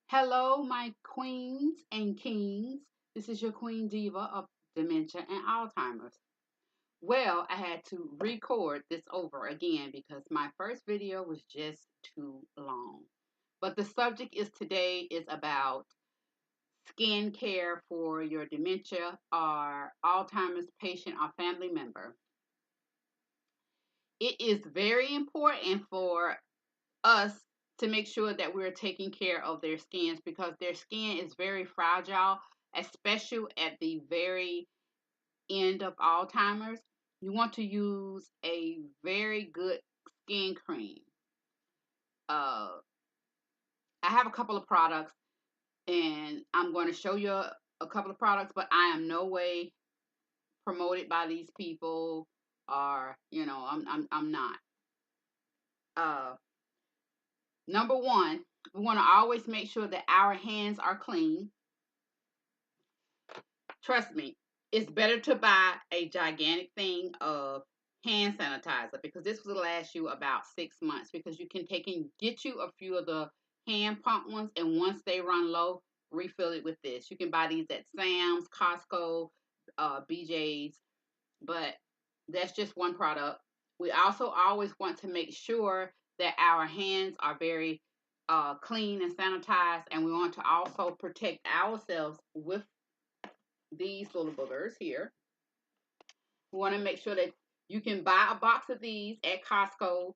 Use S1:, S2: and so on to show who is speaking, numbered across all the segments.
S1: Hello, my queens and kings. This is your Queen Diva of dementia and Alzheimer's. Well, I had to record this over again because my first video was just too long. But the subject is today is about skin care for your dementia or Alzheimer's patient or family member. It is very important for us to make sure that we're taking care of their skins because their skin is very fragile, especially at the very end of Alzheimer's. You want to use a very good skin cream. I have a couple of products and I'm going to show you a couple of products, but I am no way promoted by these people or, I'm not. Uh, Number one, we want to always make sure that our hands are clean. Trust me, it's better to buy a gigantic thing of hand sanitizer because this will last you about 6 months because you can take and get you a few of the hand pump ones, and once they run low, refill it with this. You can buy these at Sam's, Costco, BJ's, but that's just one product. We also always want to make sure that our hands are very clean and sanitized, and we want to also protect ourselves with these little boogers here. We want to make sure that you can buy a box of these at Costco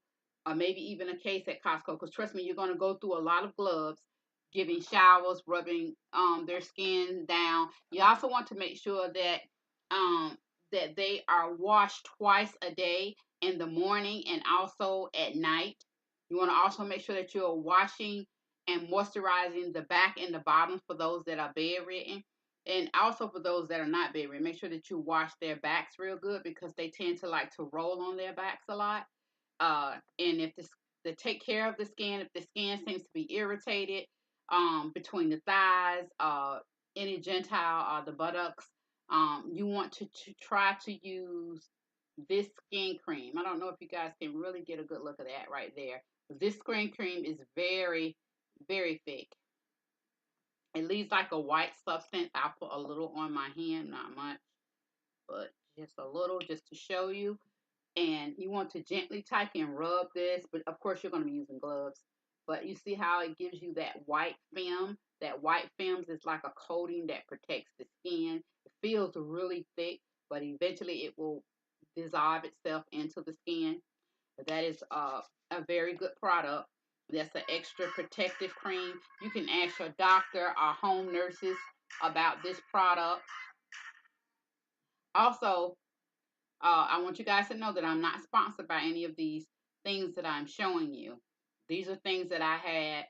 S1: or maybe even a case at Costco because trust me, you're going to go through a lot of gloves giving showers, rubbing their skin down. You also want to make sure um, that they are washed twice a day, in the morning and also at night. You want to also make sure that you're washing and moisturizing the back and the bottom for those that are bedridden. And also for those that are not bedridden, make sure that you wash their backs real good because they tend to like to roll on their backs a lot. And if this to take care of the skin, if the skin seems to be irritated between the thighs, any gentile or the buttocks, you want to try to use this skin cream. I don't know if you guys can really get a good look at that right there. This skin cream is very, very thick. It leaves like a white substance. I'll put a little on my hand, not much, but just a little just to show you. And you want to gently type and rub this, but of course you're going to be using gloves. But you see how it gives you that white film? That white film is like a coating that protects the skin. It feels really thick, but eventually it will dissolve itself into the skin. But that is a very good product. That's an extra protective cream. You can ask your doctor or home nurses about this product. Also, I want you guys to know that I'm not sponsored by any of these things that I'm showing you. These are things that I had,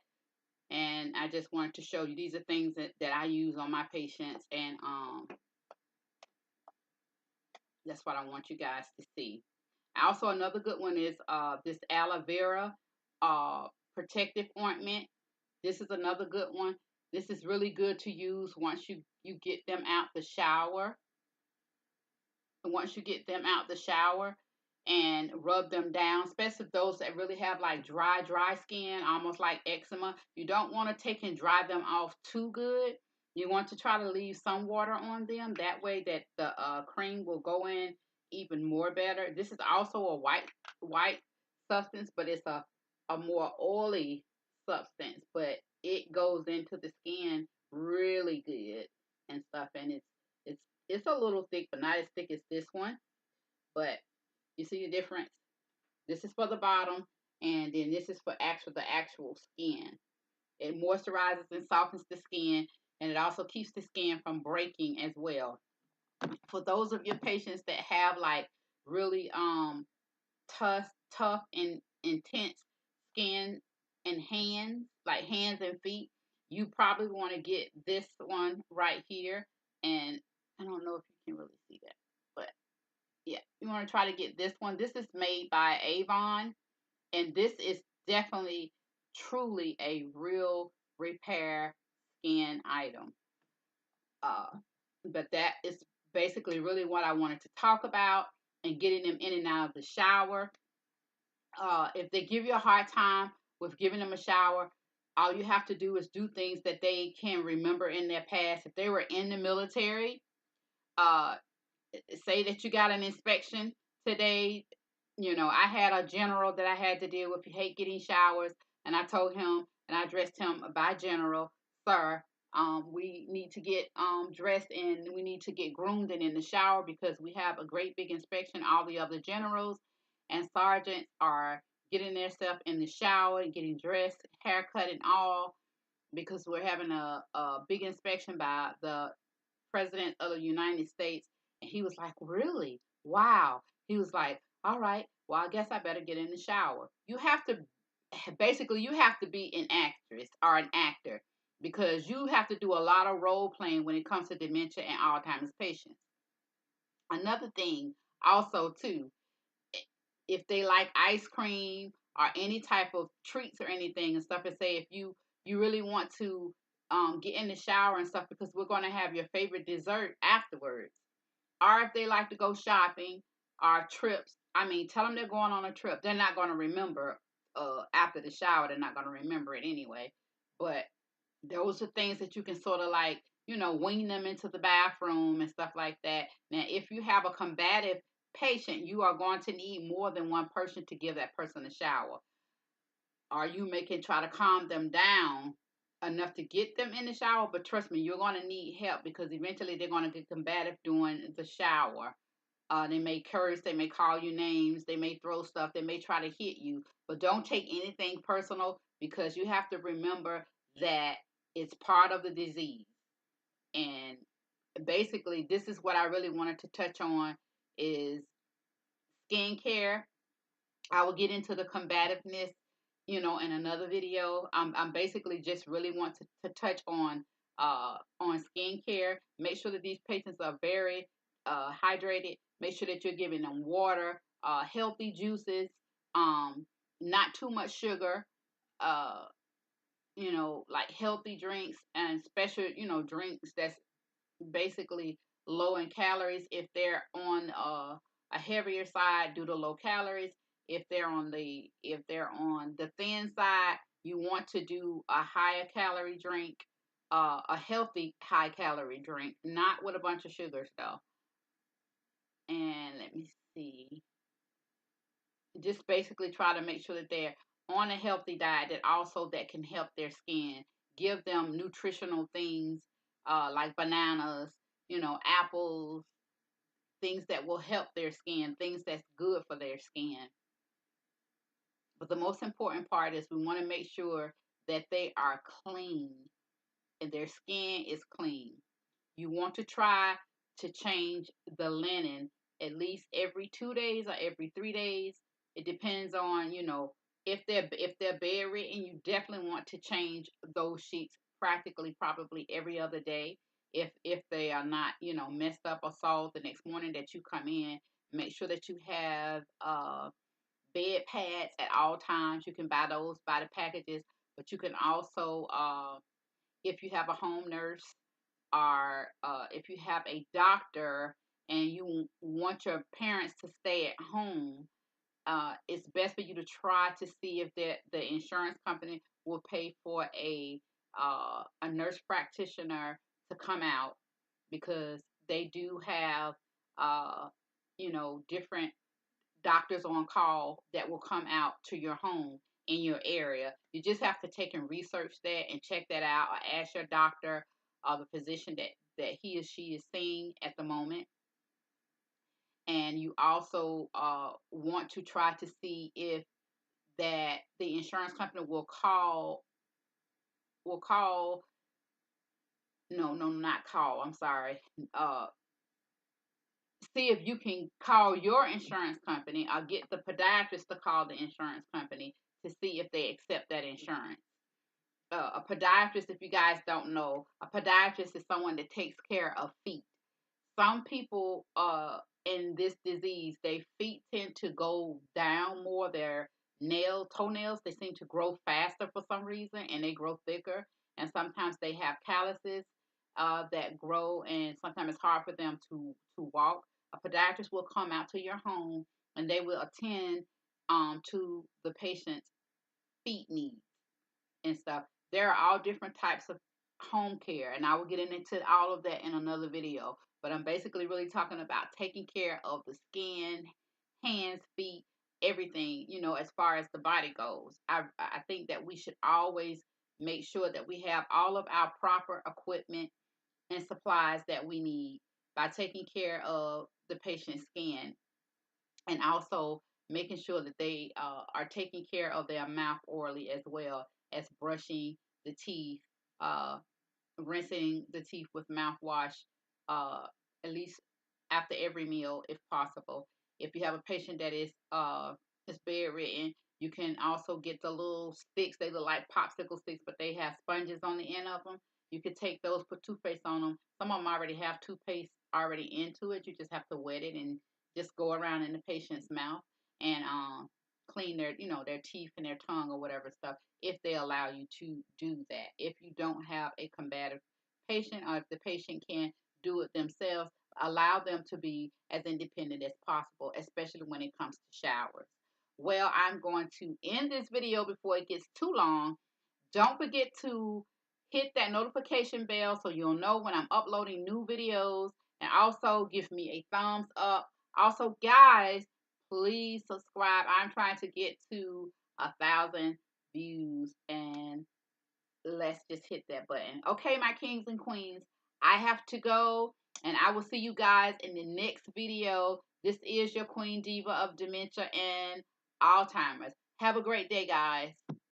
S1: and I just wanted to show you. These are things that I use on my patients, and that's what I want you guys to see. Also, another good one is this aloe vera protective ointment. This is another good one. This is really good to use once you get them out the shower. Once you get them out the shower and rub them down, especially those that really have like dry skin, almost like eczema. You don't want to take and dry them off too good. You want to try to leave some water on them. That way that the cream will go in even more better. This is also a white substance, but it's a more oily substance, but it goes into the skin really good and stuff, and it's it's a little thick, but not as thick as this one. But you see the difference? This is for the bottom, and then this is for the actual skin. It moisturizes and softens the skin, and it also keeps the skin from breaking as well. For those of your patients that have like really tough and intense skin and hands, like hands and feet, you probably want to get this one right here. And I don't know if you can really see that, but yeah, you want to try to get this one. This is made by Avon, and this is definitely, truly a real repair skin item. Uh, but that is basically really what I wanted to talk about and getting them in and out of the shower. If they give you a hard time with giving them a shower, All you have to do is do things that they can remember in their past. If they were in the military, uh, say that you got an inspection today. I had a general that I had to deal with. He hate getting showers, and I told him and I addressed him by general, sir. We need to get dressed and we need to get groomed and in the shower because we have a great big inspection. All the other generals and sergeants are getting themselves in the shower and getting dressed, haircut, and all because we're having a big inspection by the president of the United States. And he was like, really? Wow. He was like, all right, well, I guess I better get in the shower. You have to be an actress or an actor because you have to do a lot of role playing when it comes to dementia and Alzheimer's patients. Another thing, also, too, if they like ice cream or any type of treats or anything and stuff, and say if you really want to get in the shower and stuff because we're going to have your favorite dessert afterwards, or if they like to go shopping or trips. I mean, tell them they're going on a trip. They're not going to remember after the shower. They're not going to remember it anyway. But those are things that you can sort of like, wean them into the bathroom and stuff like that. Now, if you have a combative patient, you are going to need more than one person to give that person a shower. Or you may can try to calm them down enough to get them in the shower, but trust me, you're going to need help because eventually they're going to get combative during the shower. They may curse, they may call you names, they may throw stuff, they may try to hit you, but don't take anything personal because you have to remember that it's part of the disease. And basically, this is what I really wanted to touch on is skincare. I will get into the combativeness, in another video. I'm basically just really want to touch on skincare. Make sure that these patients are very hydrated. Make sure that you're giving them water, healthy juices, not too much sugar, uh, like healthy drinks and special, drinks that's basically low in calories. If they're on a heavier side due to low calories, if they're on the thin side, you want to do a higher calorie drink, a healthy high calorie drink, not with a bunch of sugars though. And let me see, just basically try to make sure that they're on a healthy diet that can help their skin. Give them nutritional things like bananas, apples, things that will help their skin, things that's good for their skin. But the most important part is we want to make sure that they are clean and their skin is clean. You want to try to change the linen at least every 2 days or every 3 days. It depends on, if they're bedridden, you definitely want to change those sheets practically probably every other day. If they are not, messed up or soiled the next morning that you come in, make sure that you have bed pads at all times. You can buy those by the packages, but you can also, if you have a home nurse or if you have a doctor and you want your parents to stay at home, it's best for you to try to see if the insurance company will pay for a nurse practitioner to come out because they do have different doctors on call that will come out to your home in your area. You just have to take and research that and check that out or ask your doctor or the physician that he or she is seeing at the moment. And you also want to try to see if that the insurance company will call no, not call, I'm sorry, see if you can call your insurance company or get the podiatrist to call the insurance company to see if they accept that insurance. A podiatrist, if you guys don't know, a podiatrist is someone that takes care of feet. Some people in this disease, their feet tend to go down more. Their toenails, they seem to grow faster for some reason, and they grow thicker. And sometimes they have calluses that grow, and sometimes it's hard for them to walk. A podiatrist will come out to your home, and they will attend to the patient's feet needs and stuff. there are all different types of home care, and I will get into all of that in another video. But I'm basically really talking about taking care of the skin, hands, feet, everything, as far as the body goes. I think that we should always make sure that we have all of our proper equipment and supplies that we need by taking care of the patient's skin, and also making sure that they are taking care of their mouth orally, as well as brushing the teeth, uh, rinsing the teeth with mouthwash, uh, at least after every meal if possible. If you have a patient that is bedridden, you can also get the little sticks. They look like popsicle sticks, but they have sponges on the end of them. You could take those, put toothpaste on them. Some of them already have toothpaste already into it. You just have to wet it and just go around in the patient's mouth and clean their teeth and their tongue or whatever stuff, if they allow you to do that. If you don't have a combative patient, or if the patient can do it themselves, allow them to be as independent as possible, especially when it comes to showers. Well, I'm going to end this video before it gets too long. Don't forget to hit that notification bell so you'll know when I'm uploading new videos, and also give me a thumbs up. Also, guys, please subscribe. I'm trying to get to 1,000 views, and let's just hit that button. Okay, my kings and queens, I have to go, and I will see you guys in the next video. This is your Queen Diva of Dementia and Alzheimer's. Have a great day, guys.